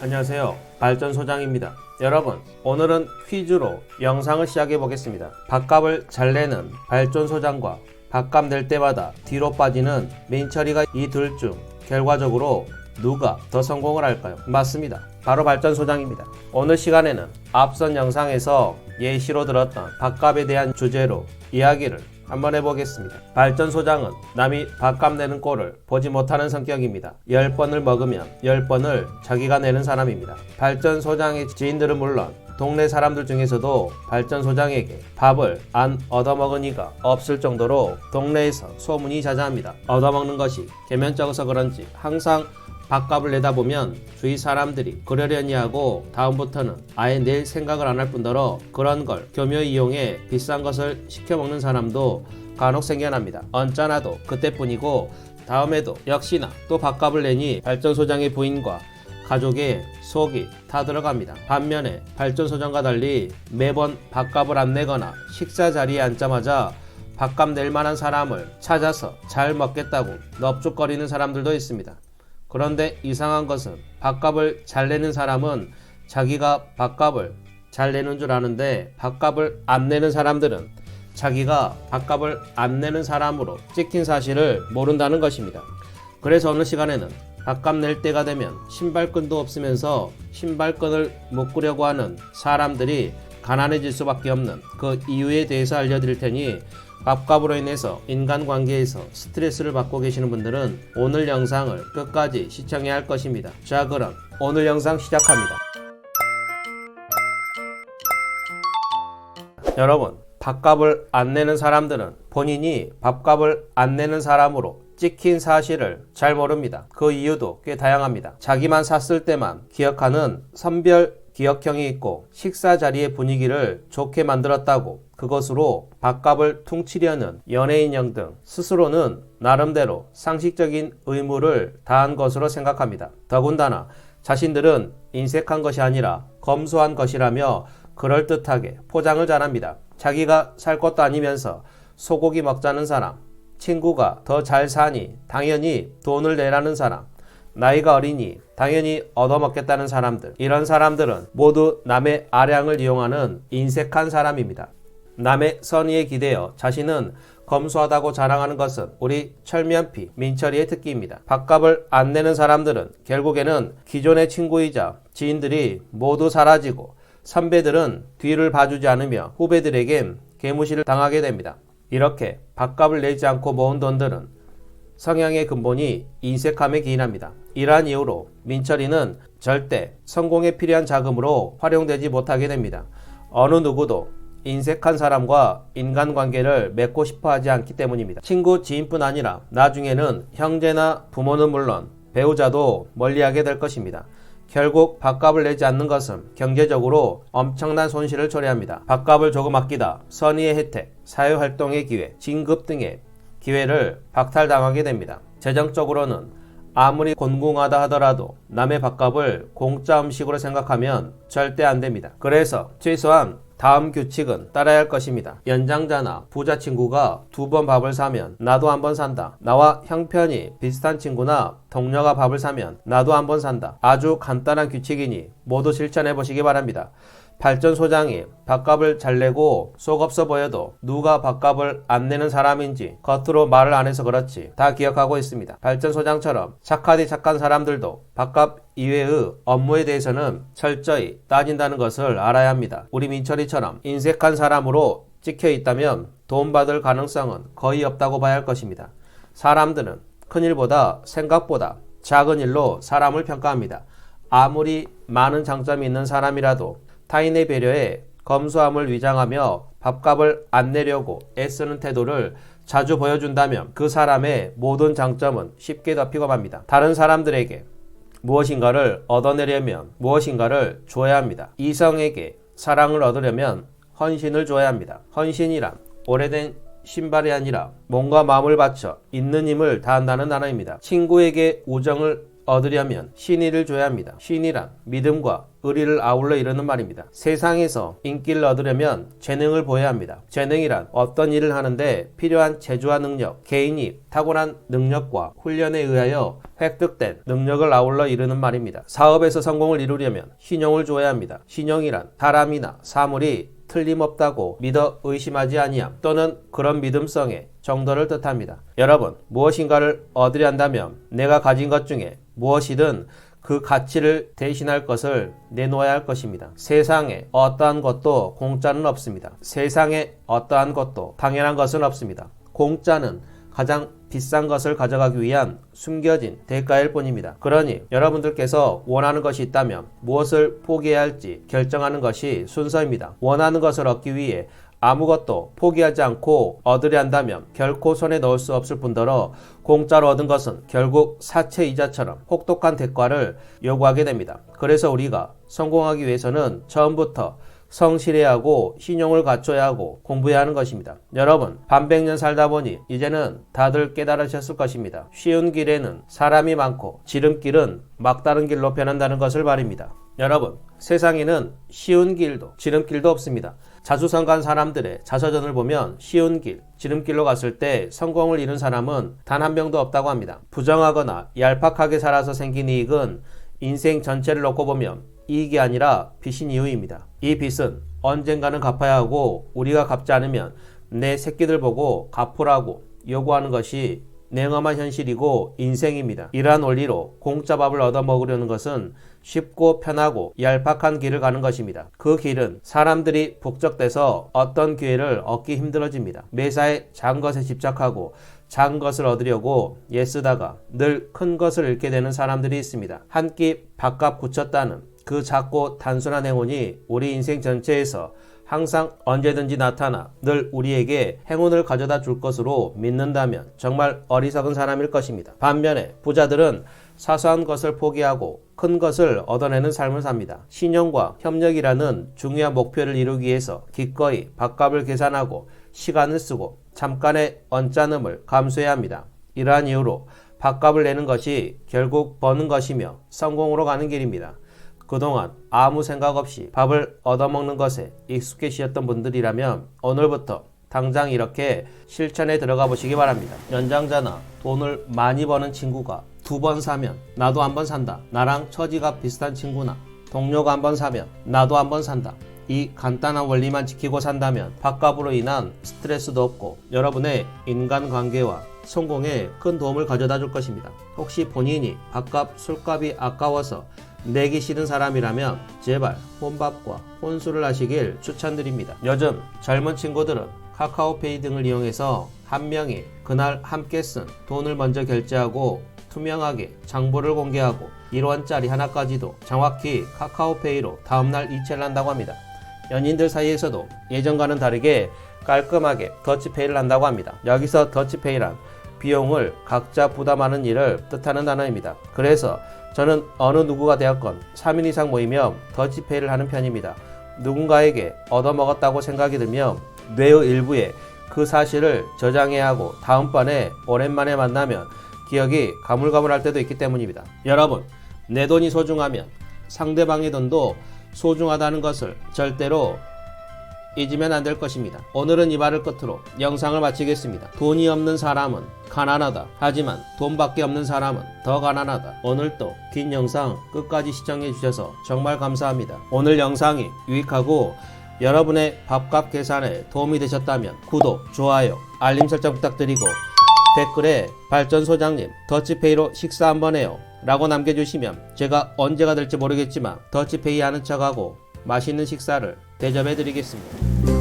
안녕하세요, 발전소장입니다. 여러분, 오늘은 퀴즈로 영상을 시작해 보겠습니다. 밥값을 잘 내는 발전소장과 밥값 낼 때마다 뒤로 빠지는 민철이가 이 둘 중 결과적으로 누가 더 성공을 할까요? 맞습니다, 바로 발전소장입니다. 오늘 시간에는 앞선 영상에서 예시로 들었던 밥값에 대한 주제로 이야기를 한번 해보겠습니다. 발전소장은 남이 밥값 내는 꼴을 보지 못하는 성격입니다. 10번을 먹으면 10번을 자기가 내는 사람입니다. 발전소장의 지인들은 물론 동네 사람들 중에서도 발전소장에게 밥을 안 얻어먹은 이가 없을 정도로 동네에서 소문이 자자합니다. 얻어먹는 것이 계면적어서 그런지 항상 밥값을 내다 보면 주위 사람들이 그러려니 하고 다음부터는 아예 낼 생각을 안 할 뿐더러 그런 걸 교묘히 이용해 비싼 것을 시켜 먹는 사람도 간혹 생겨납니다. 언짢아도 그때뿐이고 다음에도 역시나 또 밥값을 내니 발전소장의 부인과 가족의 속이 다 들어갑니다. 반면에 발전소장과 달리 매번 밥값을 안 내거나 식사 자리에 앉자마자 밥값 낼 만한 사람을 찾아서 잘 먹겠다고 넙죽거리는 사람들도 있습니다. 그런데 이상한 것은 밥값을 잘 내는 사람은 자기가 밥값을 잘 내는 줄 아는데 밥값을 안 내는 사람들은 자기가 밥값을 안 내는 사람으로 찍힌 사실을 모른다는 것입니다. 그래서 오늘 시간에는 밥값 낼 때가 되면 신발끈도 없으면서 신발끈을 묶으려고 하는 사람들이 가난해질 수밖에 없는 그 이유에 대해서 알려드릴 테니 밥값으로 인해서 인간관계에서 스트레스를 받고 계시는 분들은 오늘 영상을 끝까지 시청해야 할 것입니다. 자, 그럼 오늘 영상 시작합니다. 여러분, 밥값을 안 내는 사람들은 본인이 밥값을 안 내는 사람으로 찍힌 사실을 잘 모릅니다. 그 이유도 꽤 다양합니다. 자기만 샀을 때만 기억하는 선별 기억형이 있고 식사 자리의 분위기를 좋게 만들었다고 그것으로 밥값을 퉁치려는 연예인형 등 스스로는 나름대로 상식적인 의무를 다한 것으로 생각합니다. 더군다나 자신들은 인색한 것이 아니라 검소한 것이라며 그럴듯하게 포장을 잘합니다. 자기가 살 것도 아니면서 소고기 먹자는 사람, 친구가 더 잘 사니 당연히 돈을 내라는 사람, 나이가 어리니 당연히 얻어먹겠다는 사람들, 이런 사람들은 모두 남의 아량을 이용하는 인색한 사람입니다. 남의 선의에 기대어 자신은 검소하다고 자랑하는 것은 우리 철면피 민철이의 특기입니다. 밥값을 안 내는 사람들은 결국에는 기존의 친구이자 지인들이 모두 사라지고 선배들은 뒤를 봐주지 않으며 후배들에겐 개무시를 당하게 됩니다. 이렇게 밥값을 내지 않고 모은 돈들은 성향의 근본이 인색함에 기인합니다. 이러한 이유로 민철이는 절대 성공에 필요한 자금으로 활용되지 못하게 됩니다. 어느 누구도 인색한 사람과 인간관계를 맺고 싶어 하지 않기 때문입니다. 친구, 지인뿐 아니라 나중에는 형제나 부모는 물론 배우자도 멀리하게 될 것입니다. 결국 밥값을 내지 않는 것은 경제적으로 엄청난 손실을 초래합니다. 밥값을 조금 아끼다 선의의 혜택, 사회활동의 기회, 진급 등의 기회를 박탈당하게 됩니다. 재정적으로는 아무리 곤궁하다 하더라도 남의 밥값을 공짜 음식으로 생각하면 절대 안 됩니다. 그래서 최소한 다음 규칙은 따라야 할 것입니다. 연장자나 부자 친구가 2번 밥을 사면 나도 한 번 산다. 나와 형편이 비슷한 친구나 동료가 밥을 사면 나도 한 번 산다. 아주 간단한 규칙이니 모두 실천해 보시기 바랍니다. 발전소장이 밥값을 잘 내고 속 없어 보여도 누가 밥값을 안 내는 사람인지 겉으로 말을 안 해서 그렇지 다 기억하고 있습니다. 발전소장처럼 착하디 착한 사람들도 밥값 이외의 업무에 대해서는 철저히 따진다는 것을 알아야 합니다. 우리 민철이처럼 인색한 사람으로 찍혀 있다면 돈 받을 가능성은 거의 없다고 봐야 할 것입니다. 사람들은 큰 일보다 생각보다 작은 일로 사람을 평가합니다. 아무리 많은 장점이 있는 사람이라도 타인의 배려에 검소함을 위장하며 밥값을 안 내려고 애쓰는 태도를 자주 보여준다면 그 사람의 모든 장점은 쉽게 덮이고 맙니다. 다른 사람들에게 무엇인가를 얻어내려면 무엇인가를 줘야 합니다. 이성에게 사랑을 얻으려면 헌신을 줘야 합니다. 헌신이란 오래된 신발이 아니라 몸과 마음을 바쳐 있는 힘을 다한다는 단어입니다. 친구에게 우정을 얻으려면 신의를 줘야 합니다. 신의란 믿음과 의리를 아울러 이루는 말입니다. 세상에서 인기를 얻으려면 재능을 보여야 합니다. 재능이란 어떤 일을 하는데 필요한 재주와 능력, 개인이 타고난 능력과 훈련에 의하여 획득된 능력을 아울러 이루는 말입니다. 사업에서 성공을 이루려면 신용을 줘야 합니다. 신용이란 사람이나 사물이 틀림없다고 믿어 의심하지 아니함 또는 그런 믿음성의 정도를 뜻합니다. 여러분, 무엇인가를 얻으려 한다면 내가 가진 것 중에 무엇이든 그 가치를 대신할 것을 내놓아야 할 것입니다. 세상에 어떠한 것도 공짜는 없습니다. 세상에 어떠한 것도 당연한 것은 없습니다. 공짜는 가장 비싼 것을 가져가기 위한 숨겨진 대가일 뿐입니다. 그러니 여러분들께서 원하는 것이 있다면 무엇을 포기해야 할지 결정하는 것이 순서입니다. 원하는 것을 얻기 위해 아무것도 포기하지 않고 얻으려 한다면 결코 손에 넣을 수 없을 뿐더러 공짜로 얻은 것은 결국 사채이자처럼 혹독한 대가를 요구하게 됩니다. 그래서 우리가 성공하기 위해서는 처음부터 성실해야 하고 신용을 갖춰야 하고 공부해야 하는 것입니다. 여러분, 반백년 살다 보니 이제는 다들 깨달으셨을 것입니다. 쉬운 길에는 사람이 많고 지름길은 막다른 길로 변한다는 것을 말입니다. 여러분, 세상에는 쉬운 길도 지름길도 없습니다. 자수성가한 사람들의 자서전을 보면 쉬운 길, 지름길로 갔을 때 성공을 이룬 사람은 단 한 명도 없다고 합니다. 부정하거나 얄팍하게 살아서 생긴 이익은 인생 전체를 놓고 보면 이익이 아니라 빚인 이유입니다. 이 빚은 언젠가는 갚아야 하고 우리가 갚지 않으면 내 새끼들 보고 갚으라고 요구하는 것이 냉엄한 현실이고 인생입니다. 이러한 원리로 공짜 밥을 얻어먹으려는 것은 쉽고 편하고 얄팍한 길을 가는 것입니다. 그 길은 사람들이 북적대서 어떤 기회를 얻기 힘들어집니다. 매사에 작은 것에 집착하고 작은 것을 얻으려고 애쓰다가 늘 큰 것을 잃게 되는 사람들이 있습니다. 한 끼 밥값 굳혔다는 그 작고 단순한 행운이 우리 인생 전체에서 항상 언제든지 나타나 늘 우리에게 행운을 가져다 줄 것으로 믿는다면 정말 어리석은 사람일 것입니다. 반면에 부자들은 사소한 것을 포기하고 큰 것을 얻어내는 삶을 삽니다. 신용과 협력이라는 중요한 목표를 이루기 위해서 기꺼이 밥값을 계산하고 시간을 쓰고 잠깐의 언짢음을 감수해야 합니다. 이러한 이유로 밥값을 내는 것이 결국 버는 것이며 성공으로 가는 길입니다. 그동안 아무 생각 없이 밥을 얻어먹는 것에 익숙해지셨던 분들이라면 오늘부터 당장 이렇게 실천에 들어가 보시기 바랍니다. 연장자나 돈을 많이 버는 친구가 2번 사면 나도 한 번 산다. 나랑 처지가 비슷한 친구나 동료가 한 번 사면 나도 한 번 산다. 이 간단한 원리만 지키고 산다면 밥값으로 인한 스트레스도 없고 여러분의 인간관계와 성공에 큰 도움을 가져다 줄 것입니다. 혹시 본인이 밥값, 술값이 아까워서 내기 싫은 사람이라면 제발 혼밥과 혼술을 하시길 추천드립니다. 요즘 젊은 친구들은 카카오페이 등을 이용해서 한 명이 그날 함께 쓴 돈을 먼저 결제하고 투명하게 장부를 공개하고 1원짜리 하나까지도 정확히 카카오페이로 다음날 이체를 한다고 합니다. 연인들 사이에서도 예전과는 다르게 깔끔하게 더치페이를 한다고 합니다. 여기서 더치페이란 비용을 각자 부담하는 일을 뜻하는 단어입니다. 그래서 저는 어느 누구가 되었건 3인 이상 모이면 더치페이를 하는 편입니다. 누군가에게 얻어먹었다고 생각이 들면 뇌의 일부에 그 사실을 저장해야 하고 다음번에 오랜만에 만나면 기억이 가물가물할 때도 있기 때문입니다. 여러분, 내 돈이 소중하면 상대방의 돈도 소중하다는 것을 절대로 잊으면 안 될 것입니다. 오늘은 이 말을 끝으로 영상을 마치겠습니다. 돈이 없는 사람은 가난하다. 하지만 돈밖에 없는 사람은 더 가난하다. 오늘도 긴 영상 끝까지 시청해 주셔서 정말 감사합니다. 오늘 영상이 유익하고 여러분의 밥값 계산에 도움이 되셨다면 구독, 좋아요, 알림 설정 부탁드리고 댓글에 발전소장님 더치페이로 식사 한번 해요 라고 남겨주시면 제가 언제가 될지 모르겠지만 더치페이 하는 척하고 맛있는 식사를 대접해 드리겠습니다.